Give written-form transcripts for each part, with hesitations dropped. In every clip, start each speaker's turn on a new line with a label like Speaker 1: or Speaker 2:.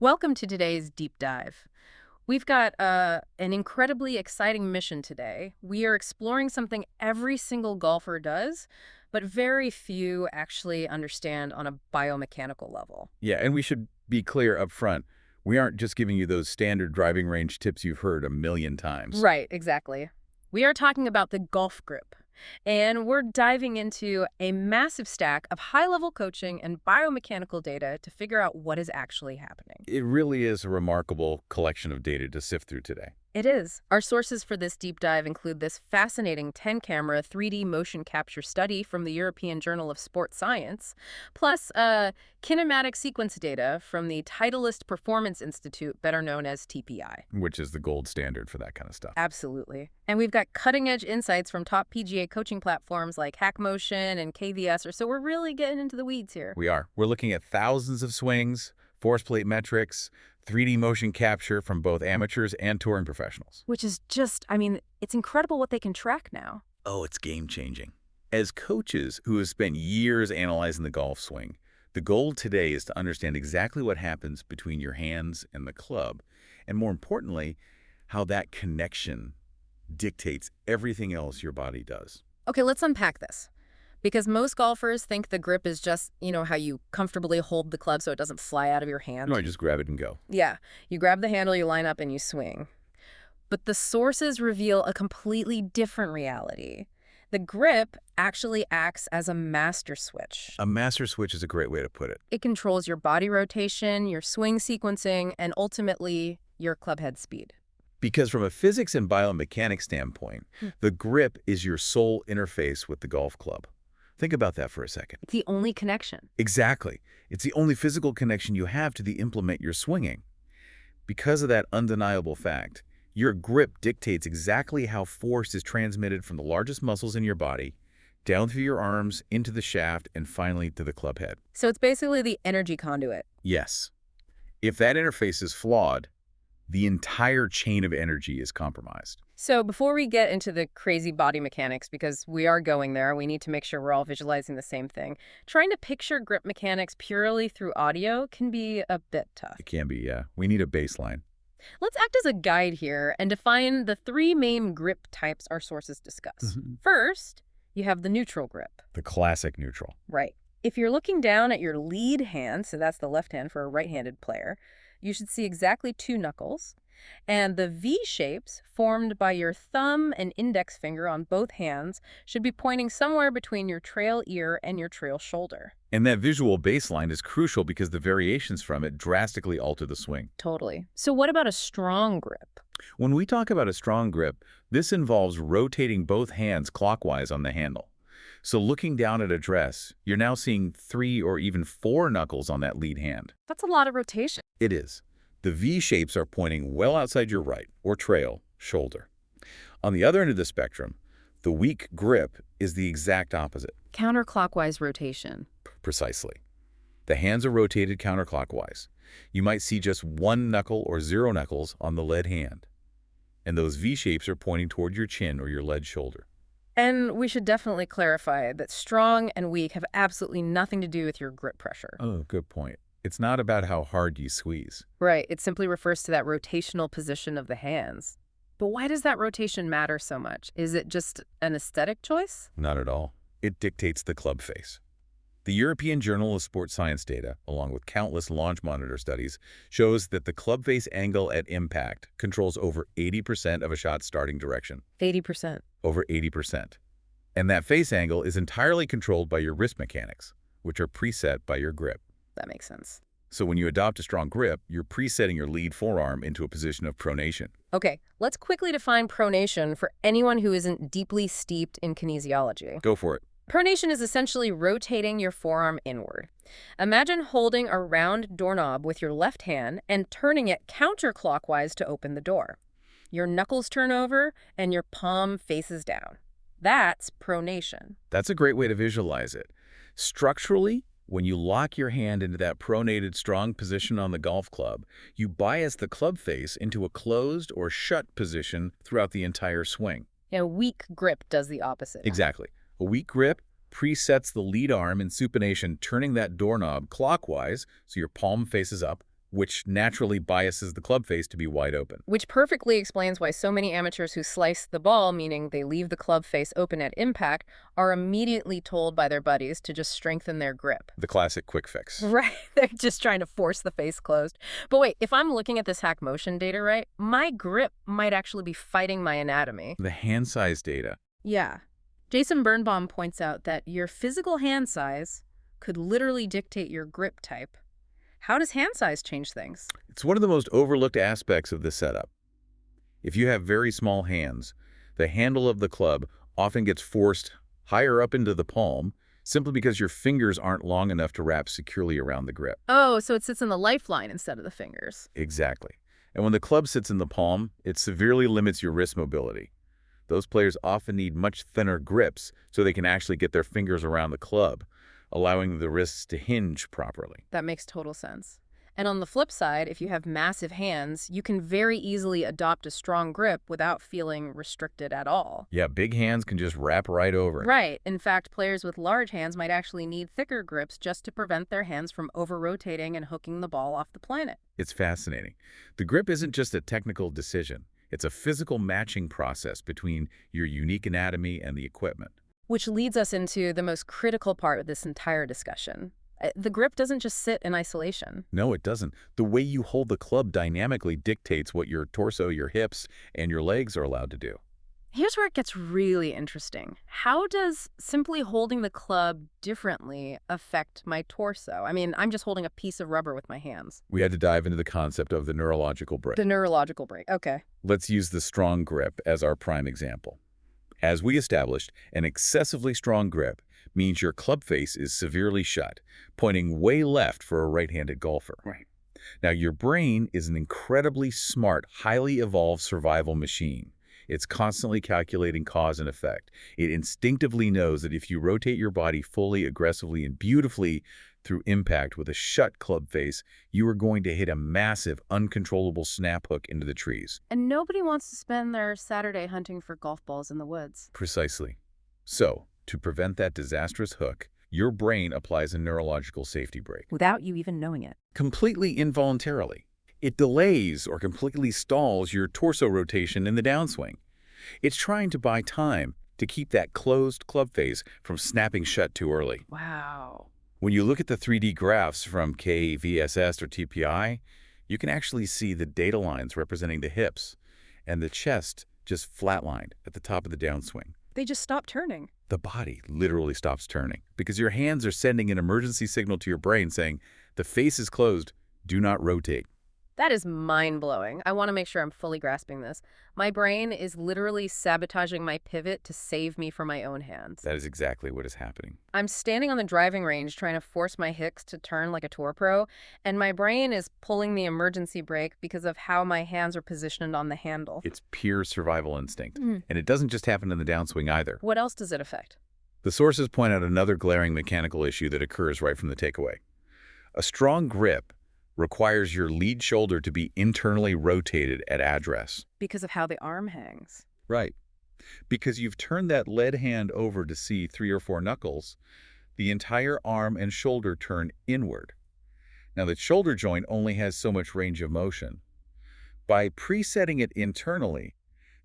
Speaker 1: Welcome to today's deep dive. We've got an incredibly exciting mission today. We are exploring something every single golfer does, but very few actually understand on a biomechanical level.
Speaker 2: Yeah, and we should be clear up front. We aren't just giving you those standard driving range tips you've heard a million times.
Speaker 1: Right, exactly. We are talking about the golf grip, and we're diving into a massive stack of high-level coaching and biomechanical data to figure out what is actually happening.
Speaker 2: It really is a remarkable collection of data to sift through today.
Speaker 1: It is. Our sources for this deep dive include this fascinating 10-camera 3D motion capture study from the European Journal of Sports Science, plus kinematic sequence data from the Titleist Performance Institute, better known as TPI.
Speaker 2: Which is the gold standard for that kind of stuff.
Speaker 1: Absolutely. And we've got cutting-edge insights from top PGA coaching platforms like HackMotion and KVS, so we're really getting into the weeds here.
Speaker 2: We are. We're looking at thousands of swings, force plate metrics, 3D motion capture from both amateurs and touring professionals.
Speaker 1: Which is just, I mean, it's incredible what they can track now.
Speaker 2: Oh, it's game-changing. As coaches who have spent years analyzing the golf swing, the goal today is to understand exactly what happens between your hands and the club, and more importantly, how that connection dictates everything else your body does.
Speaker 1: Okay, let's unpack this. Because most golfers think the grip is just, how you comfortably hold the club so it doesn't fly out of your hand.
Speaker 2: No, I just grab it and go.
Speaker 1: Yeah, you grab the handle, you line up, and you swing. But the sources reveal a completely different reality. The grip actually acts as a master switch.
Speaker 2: A master switch is a great way to put it.
Speaker 1: It controls your body rotation, your swing sequencing, and ultimately, your club head speed.
Speaker 2: Because from a physics and biomechanics standpoint, the grip is your sole interface with the golf club. Think about that for a second.
Speaker 1: It's the only connection.
Speaker 2: Exactly. It's the only physical connection you have to the implement you're swinging. Because of that undeniable fact, your grip dictates exactly how force is transmitted from the largest muscles in your body, down through your arms, into the shaft, and finally to the club head.
Speaker 1: So it's basically the energy conduit.
Speaker 2: Yes. If that interface is flawed, the entire chain of energy is compromised.
Speaker 1: So before we get into the crazy body mechanics, because we are going there, we need to make sure we're all visualizing the same thing. Trying to picture grip mechanics purely through audio can be a bit tough.
Speaker 2: It can be, yeah. We need a baseline.
Speaker 1: Let's act as a guide here and define the three main grip types our sources discuss. First, you have the neutral grip.
Speaker 2: The classic neutral.
Speaker 1: Right. If you're looking down at your lead hand, so that's the left hand for a right-handed player, you should see exactly two knuckles. And the V shapes formed by your thumb and index finger on both hands should be pointing somewhere between your trail ear and your trail shoulder.
Speaker 2: And that visual baseline is crucial because the variations from it drastically alter the swing.
Speaker 1: Totally. So what about a strong grip?
Speaker 2: When we talk about a strong grip, this involves rotating both hands clockwise on the handle. So looking down at a dress, you're now seeing 3 or even 4 knuckles on that lead hand.
Speaker 1: That's a lot of rotation.
Speaker 2: It is. The V shapes are pointing well outside your right, or trail, shoulder. On the other end of the spectrum, the weak grip is the exact opposite.
Speaker 1: Counterclockwise rotation.
Speaker 2: Precisely. The hands are rotated counterclockwise. You might see just 1 knuckle or 0 knuckles on the lead hand. And those V shapes are pointing toward your chin or your lead shoulder.
Speaker 1: And we should definitely clarify that strong and weak have absolutely nothing to do with your grip pressure.
Speaker 2: Oh, good point. It's not about how hard you squeeze.
Speaker 1: Right, it simply refers to that rotational position of the hands. But why does that rotation matter so much? Is it just an aesthetic choice?
Speaker 2: Not at all. It dictates the club face. The European Journal of Sports Science data, along with countless launch monitor studies, shows that the club face angle at impact controls over 80% of a shot's starting direction.
Speaker 1: 80%.
Speaker 2: Over 80%. And that face angle is entirely controlled by your wrist mechanics, which are preset by your grip.
Speaker 1: That makes sense.
Speaker 2: So when you adopt a strong grip, you're presetting your lead forearm into a position of pronation.
Speaker 1: Okay, let's quickly define pronation for anyone who isn't deeply steeped in kinesiology.
Speaker 2: Go for it.
Speaker 1: Pronation is essentially rotating your forearm inward. Imagine holding a round doorknob with your left hand and turning it counterclockwise to open the door. Your knuckles turn over and your palm faces down. That's pronation.
Speaker 2: That's a great way to visualize it. Structurally, when you lock your hand into that pronated strong position on the golf club, you bias the club face into a closed or shut position throughout the entire swing.
Speaker 1: A weak grip does the opposite.
Speaker 2: Exactly. A weak grip presets the lead arm in supination, turning that doorknob clockwise so your palm faces up, which naturally biases the club face to be wide open.
Speaker 1: Which perfectly explains why so many amateurs who slice the ball, meaning they leave the club face open at impact, are immediately told by their buddies to just strengthen their grip.
Speaker 2: The classic quick fix.
Speaker 1: Right, they're just trying to force the face closed. But wait, if I'm looking at this hack motion data right, my grip might actually be fighting my anatomy.
Speaker 2: The hand size data.
Speaker 1: Yeah. Jason Birnbaum points out that your physical hand size could literally dictate your grip type. How does hand size change things?
Speaker 2: It's one of the most overlooked aspects of the setup. If you have very small hands, the handle of the club often gets forced higher up into the palm simply because your fingers aren't long enough to wrap securely around the grip.
Speaker 1: Oh, so it sits in the lifeline instead of the fingers.
Speaker 2: Exactly. And when the club sits in the palm, it severely limits your wrist mobility. Those players often need much thinner grips so they can actually get their fingers around the club, allowing the wrists to hinge properly.
Speaker 1: That makes total sense. And on the flip side, if you have massive hands, you can very easily adopt a strong grip without feeling restricted at all.
Speaker 2: Yeah, big hands can just wrap right over.
Speaker 1: Right. In fact, players with large hands might actually need thicker grips just to prevent their hands from over-rotating and hooking the ball off the planet.
Speaker 2: It's fascinating. The grip isn't just a technical decision. It's a physical matching process between your unique anatomy and the equipment.
Speaker 1: Which leads us into the most critical part of this entire discussion. The grip doesn't just sit in isolation.
Speaker 2: No, it doesn't. The way you hold the club dynamically dictates what your torso, your hips, and your legs are allowed to do.
Speaker 1: Here's where it gets really interesting. How does simply holding the club differently affect my torso? I mean, I'm just holding a piece of rubber with my hands.
Speaker 2: We had to dive into the concept of the neurological break.
Speaker 1: The neurological break. Okay.
Speaker 2: Let's use the strong grip as our prime example. As we established, an excessively strong grip means your club face is severely shut, pointing way left for a right-handed golfer.
Speaker 1: Right.
Speaker 2: Now, your brain is an incredibly smart, highly evolved survival machine. It's constantly calculating cause and effect. It instinctively knows that if you rotate your body fully, aggressively, and beautifully through impact with a shut club face, you are going to hit a massive, uncontrollable snap hook into the trees.
Speaker 1: And nobody wants to spend their Saturday hunting for golf balls in the woods.
Speaker 2: Precisely. So, to prevent that disastrous hook, your brain applies a neurological safety brake.
Speaker 1: Without you even knowing it.
Speaker 2: Completely involuntarily. It delays or completely stalls your torso rotation in the downswing. It's trying to buy time to keep that closed club face from snapping shut too early.
Speaker 1: Wow.
Speaker 2: When you look at the 3D graphs from KVSS or TPI, you can actually see the data lines representing the hips and the chest just flatlined at the top of the downswing.
Speaker 1: They just stop turning.
Speaker 2: The body literally stops turning because your hands are sending an emergency signal to your brain saying, the face is closed, do not rotate.
Speaker 1: That is mind-blowing. I want to make sure I'm fully grasping this. My brain is literally sabotaging my pivot to save me from my own hands.
Speaker 2: That is exactly what is happening.
Speaker 1: I'm standing on the driving range trying to force my hips to turn like a tour pro, and my brain is pulling the emergency brake because of how my hands are positioned on the handle.
Speaker 2: It's pure survival instinct. And it doesn't just happen in the downswing either.
Speaker 1: What else does it affect?
Speaker 2: The sources point out another glaring mechanical issue that occurs right from the takeaway. A strong grip requires your lead shoulder to be internally rotated at address.
Speaker 1: Because of how the arm hangs.
Speaker 2: Right. Because you've turned that lead hand over to see 3 or 4 knuckles, the entire arm and shoulder turn inward. Now, the shoulder joint only has so much range of motion. By presetting it internally,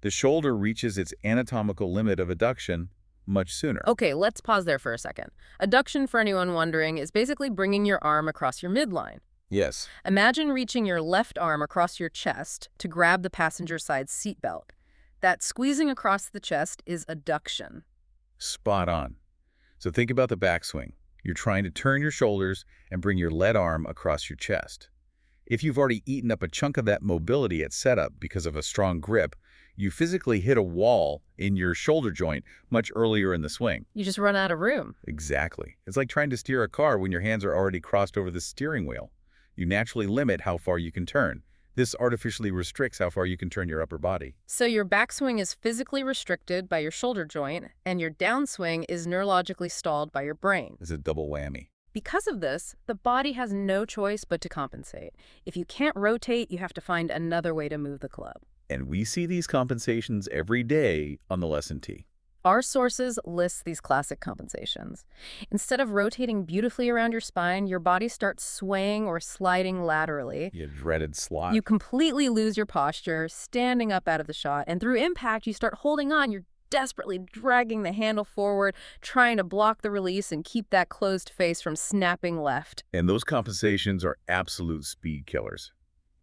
Speaker 2: the shoulder reaches its anatomical limit of adduction much sooner.
Speaker 1: Okay, let's pause there for a second. Adduction, for anyone wondering, is basically bringing your arm across your midline.
Speaker 2: Yes.
Speaker 1: Imagine reaching your left arm across your chest to grab the passenger side seatbelt. That squeezing across the chest is adduction.
Speaker 2: Spot on. So think about the backswing. You're trying to turn your shoulders and bring your lead arm across your chest. If you've already eaten up a chunk of that mobility at setup because of a strong grip, you physically hit a wall in your shoulder joint much earlier in the swing.
Speaker 1: You just run out of room.
Speaker 2: Exactly. It's like trying to steer a car when your hands are already crossed over the steering wheel. You naturally limit how far you can turn. This artificially restricts how far you can turn your upper body.
Speaker 1: So your backswing is physically restricted by your shoulder joint, and your downswing is neurologically stalled by your brain.
Speaker 2: It's a double whammy.
Speaker 1: Because of this, the body has no choice but to compensate. If you can't rotate, you have to find another way to move the club.
Speaker 2: And we see these compensations every day on the lesson tee.
Speaker 1: Our sources list these classic compensations. Instead of rotating beautifully around your spine, your body starts swaying or sliding laterally.
Speaker 2: You dreaded slot.
Speaker 1: You completely lose your posture, standing up out of the shot, and through impact, you start holding on. You're desperately dragging the handle forward, trying to block the release and keep that closed face from snapping left.
Speaker 2: And those compensations are absolute speed killers.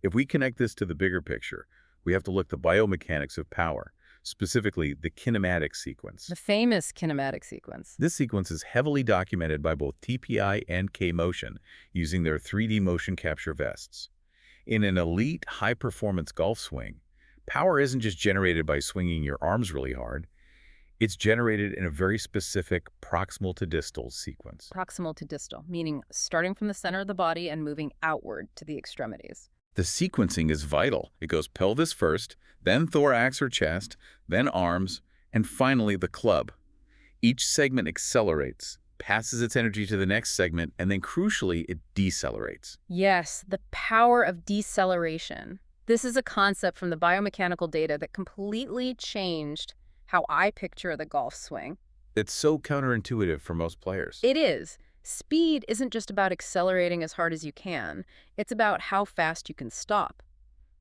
Speaker 2: If we connect this to the bigger picture, we have to look at the biomechanics of power, specifically the kinematic sequence.
Speaker 1: The famous kinematic sequence.
Speaker 2: This sequence is heavily documented by both TPI and K-Motion using their 3D motion capture vests. In an elite, high-performance golf swing, power isn't just generated by swinging your arms really hard. It's generated in a very specific proximal to distal sequence.
Speaker 1: Proximal to distal, meaning starting from the center of the body and moving outward to the extremities.
Speaker 2: The sequencing is vital. It goes pelvis first, then thorax or chest, then arms, and finally the club. Each segment accelerates, passes its energy to the next segment, and then crucially, it decelerates.
Speaker 1: Yes, the power of deceleration. This is a concept from the biomechanical data that completely changed how I picture the golf swing.
Speaker 2: It's so counterintuitive for most players.
Speaker 1: It is. Speed isn't just about accelerating as hard as you can. It's about how fast you can stop.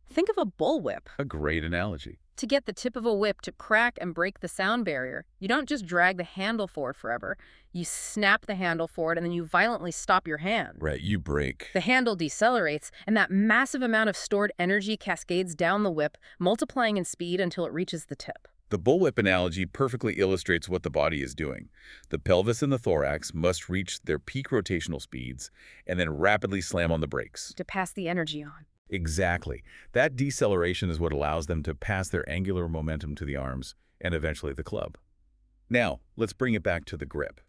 Speaker 1: Think of a bullwhip.
Speaker 2: A great analogy.
Speaker 1: To get the tip of a whip to crack and break the sound barrier, you don't just drag the handle forward forever. You snap the handle forward and then you violently stop your hand.
Speaker 2: Right, you break.
Speaker 1: The handle decelerates, and that massive amount of stored energy cascades down the whip, multiplying in speed until it reaches the tip.
Speaker 2: The bullwhip analogy perfectly illustrates what the body is doing. The pelvis and the thorax must reach their peak rotational speeds and then rapidly slam on the brakes.
Speaker 1: To pass the energy on.
Speaker 2: Exactly. That deceleration is what allows them to pass their angular momentum to the arms and eventually the club. Now, let's bring it back to the grip.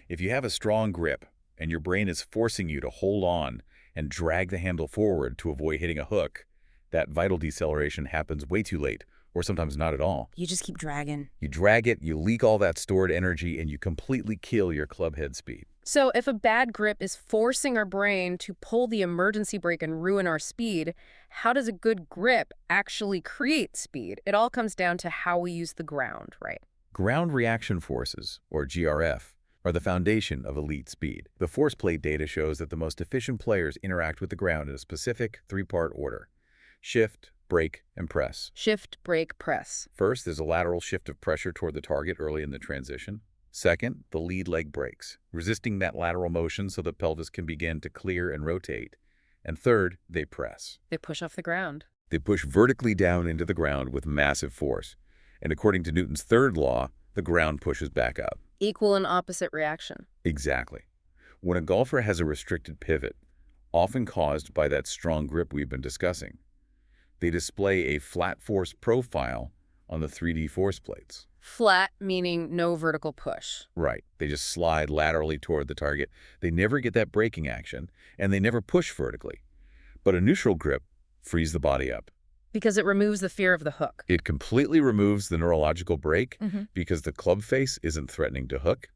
Speaker 2: If you have a strong grip and your brain is forcing you to hold on and drag the handle forward to avoid hitting a hook, that vital deceleration happens way too late, or sometimes not at all.
Speaker 1: You just keep dragging.
Speaker 2: You drag it, you leak all that stored energy, and you completely kill your club head speed.
Speaker 1: So if a bad grip is forcing our brain to pull the emergency brake and ruin our speed, how does a good grip actually create speed? It all comes down to how we use the ground, right?
Speaker 2: Ground reaction forces, or GRF, are the foundation of elite speed. The force plate data shows that the most efficient players interact with the ground in a specific three-part order: shift, brake, and press.
Speaker 1: Shift, brake, press.
Speaker 2: First, there's a lateral shift of pressure toward the target early in the transition. Second, the lead leg brakes, resisting that lateral motion so the pelvis can begin to clear and rotate. And third, they press.
Speaker 1: They push off the ground.
Speaker 2: They push vertically down into the ground with massive force. And according to Newton's third law, the ground pushes back up.
Speaker 1: Equal and opposite reaction.
Speaker 2: Exactly. When a golfer has a restricted pivot, often caused by that strong grip we've been discussing, they display a flat force profile on the 3D force plates.
Speaker 1: Flat, meaning no vertical push.
Speaker 2: Right. They just slide laterally toward the target. They never get that braking action, and they never push vertically. But a neutral grip frees the body up.
Speaker 1: Because it removes the fear of the hook.
Speaker 2: It completely removes the neurological brake
Speaker 1: Mm-hmm.
Speaker 2: because the club face isn't threatening to hook.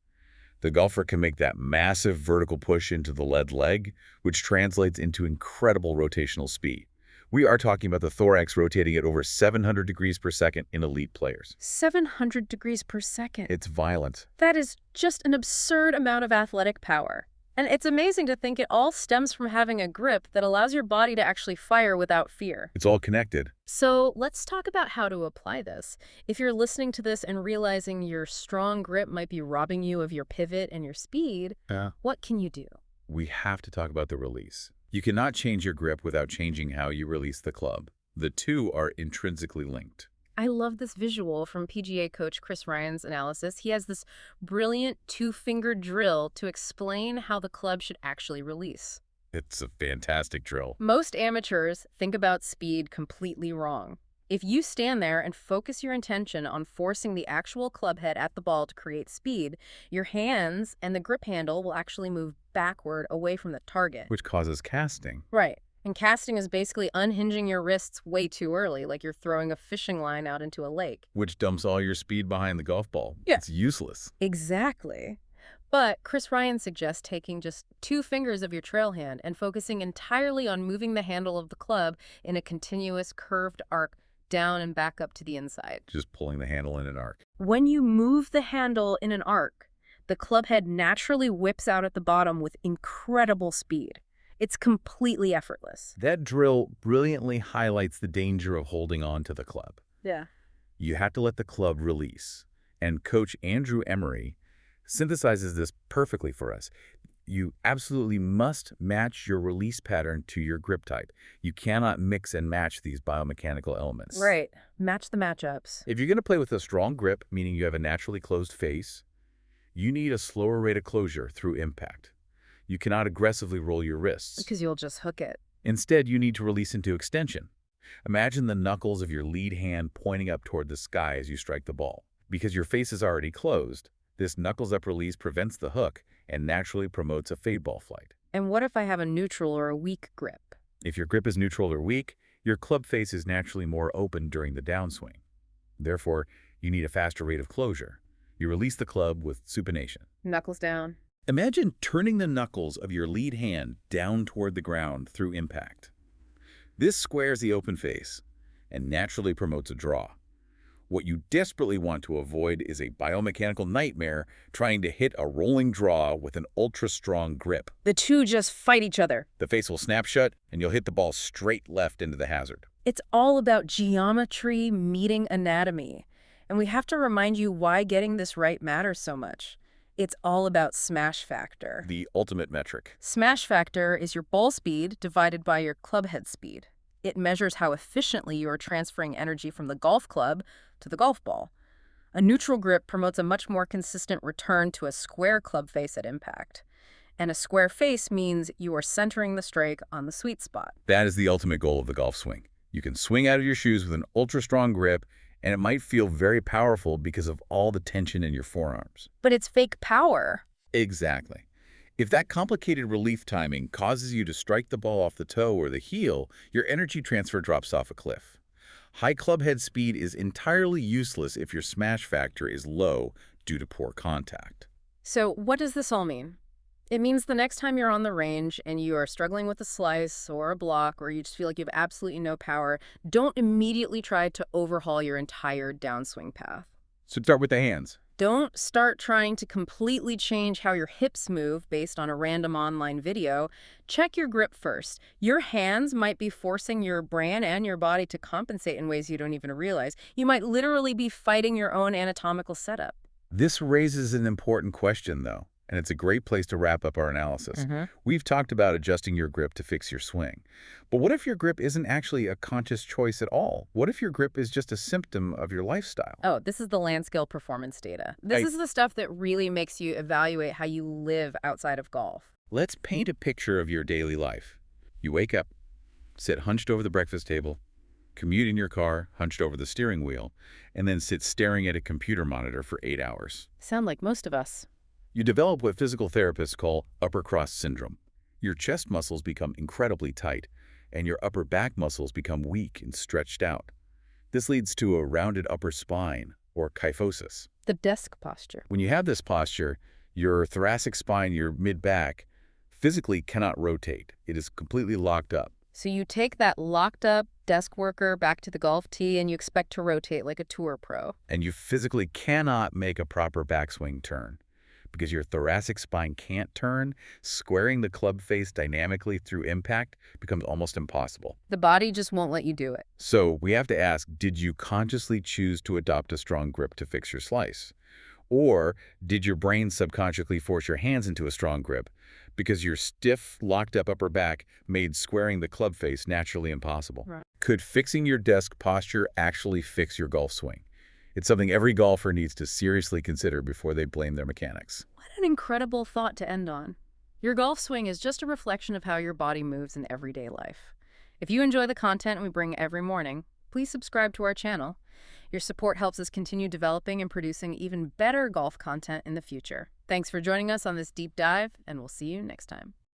Speaker 2: The golfer can make that massive vertical push into the lead leg, which translates into incredible rotational speed. We are talking about the thorax rotating at over 700 degrees per second in elite players.
Speaker 1: 700 degrees per second.
Speaker 2: It's violent.
Speaker 1: That is just an absurd amount of athletic power. And it's amazing to think it all stems from having a grip that allows your body to actually fire without fear.
Speaker 2: It's all connected.
Speaker 1: So let's talk about how to apply this. If you're listening to this and realizing your strong grip might be robbing you of your pivot and your speed, what can you do?
Speaker 2: We have to talk about the release. You cannot change your grip without changing how you release the club. The two are intrinsically linked.
Speaker 1: I love this visual from PGA coach Chris Ryan's analysis. He has this brilliant two-finger drill to explain how the club should actually release.
Speaker 2: It's a fantastic drill.
Speaker 1: Most amateurs think about speed completely wrong. If you stand there and focus your intention on forcing the actual club head at the ball to create speed, your hands and the grip handle will actually move backward away from the target.
Speaker 2: Which causes casting.
Speaker 1: Right. And casting is basically unhinging your wrists way too early, like you're throwing a fishing line out into a lake.
Speaker 2: Which dumps all your speed behind the golf ball.
Speaker 1: Yeah.
Speaker 2: It's useless.
Speaker 1: Exactly. But Chris Ryan suggests taking just 2 fingers of your trail hand and focusing entirely on moving the handle of the club in a continuous curved arc down and back up to the inside.
Speaker 2: Just pulling the handle in an arc.
Speaker 1: When you move the handle in an arc, the club head naturally whips out at the bottom with incredible speed. It's completely effortless.
Speaker 2: That drill brilliantly highlights the danger of holding on to the club.
Speaker 1: Yeah.
Speaker 2: You have to let the club release. And Coach Andrew Emery synthesizes this perfectly for us. You absolutely must match your release pattern to your grip type. You cannot mix and match these biomechanical elements.
Speaker 1: Right. Match the matchups.
Speaker 2: If you're going to play with a strong grip, meaning you have a naturally closed face, you need a slower rate of closure through impact. You cannot aggressively roll your wrists.
Speaker 1: Because you'll just hook it.
Speaker 2: Instead, you need to release into extension. Imagine the knuckles of your lead hand pointing up toward the sky as you strike the ball. Because your face is already closed, this knuckles-up release prevents the hook and naturally promotes a fade ball flight.
Speaker 1: And what if I have a neutral or a weak grip?
Speaker 2: If your grip is neutral or weak, your club face is naturally more open during the downswing. Therefore, you need a faster rate of closure. You release the club with supination.
Speaker 1: Knuckles down.
Speaker 2: Imagine turning the knuckles of your lead hand down toward the ground through impact. This squares the open face and naturally promotes a draw. What you desperately want to avoid is a biomechanical nightmare trying to hit a rolling draw with an ultra-strong grip.
Speaker 1: The two just fight each other.
Speaker 2: The face will snap shut, and you'll hit the ball straight left into the hazard.
Speaker 1: It's all about geometry meeting anatomy. And we have to remind you why getting this right matters so much. It's all about smash factor.
Speaker 2: The ultimate metric.
Speaker 1: Smash factor is your ball speed divided by your club head speed. It measures how efficiently you are transferring energy from the golf club to the golf ball. A neutral grip promotes a much more consistent return to a square club face at impact. And a square face means you are centering the strike on the sweet spot.
Speaker 2: That is the ultimate goal of the golf swing. You can swing out of your shoes with an ultra-strong grip, and it might feel very powerful because of all the tension in your forearms.
Speaker 1: But it's fake power.
Speaker 2: Exactly. If that complicated relief timing causes you to strike the ball off the toe or the heel, your energy transfer drops off a cliff. High club head speed is entirely useless if your smash factor is low due to poor contact.
Speaker 1: So what does this all mean? It means the next time you're on the range and you are struggling with a slice or a block or you just feel like you have absolutely no power, don't immediately try to overhaul your entire downswing path.
Speaker 2: So start with the hands.
Speaker 1: Don't start trying to completely change how your hips move based on a random online video. Check your grip first. Your hands might be forcing your brain and your body to compensate in ways you don't even realize. You might literally be fighting your own anatomical setup.
Speaker 2: This raises an important question, though, and it's a great place to wrap up our analysis. We've talked about adjusting your grip to fix your swing. But what if your grip isn't actually a conscious choice at all? What if your grip is just a symptom of your lifestyle?
Speaker 1: Oh, this is the land scale performance data. This is the stuff that really makes you evaluate how you live outside of golf.
Speaker 2: Let's paint a picture of your daily life. You wake up, sit hunched over the breakfast table, commute in your car, hunched over the steering wheel, and then sit staring at a computer monitor for 8 hours.
Speaker 1: Sound like most of us.
Speaker 2: You develop what physical therapists call upper cross syndrome. Your chest muscles become incredibly tight, and your upper back muscles become weak and stretched out. This leads to a rounded upper spine, or kyphosis.
Speaker 1: The desk posture.
Speaker 2: When you have this posture, your thoracic spine, your mid-back, physically cannot rotate. It is completely locked up.
Speaker 1: So you take that locked up desk worker back to the golf tee and you expect to rotate like a tour pro.
Speaker 2: And you physically cannot make a proper backswing turn. Because your thoracic spine can't turn, squaring the club face dynamically through impact becomes almost impossible.
Speaker 1: The body just won't let you do it.
Speaker 2: So we have to ask, did you consciously choose to adopt a strong grip to fix your slice? Or did your brain subconsciously force your hands into a strong grip because your stiff, locked-up upper back made squaring the club face naturally impossible?
Speaker 1: Right.
Speaker 2: Could fixing your desk posture actually fix your golf swing? It's something every golfer needs to seriously consider before they blame their mechanics.
Speaker 1: What an incredible thought to end on. Your golf swing is just a reflection of how your body moves in everyday life. If you enjoy the content we bring every morning, please subscribe to our channel. Your support helps us continue developing and producing even better golf content in the future. Thanks for joining us on this deep dive, and we'll see you next time.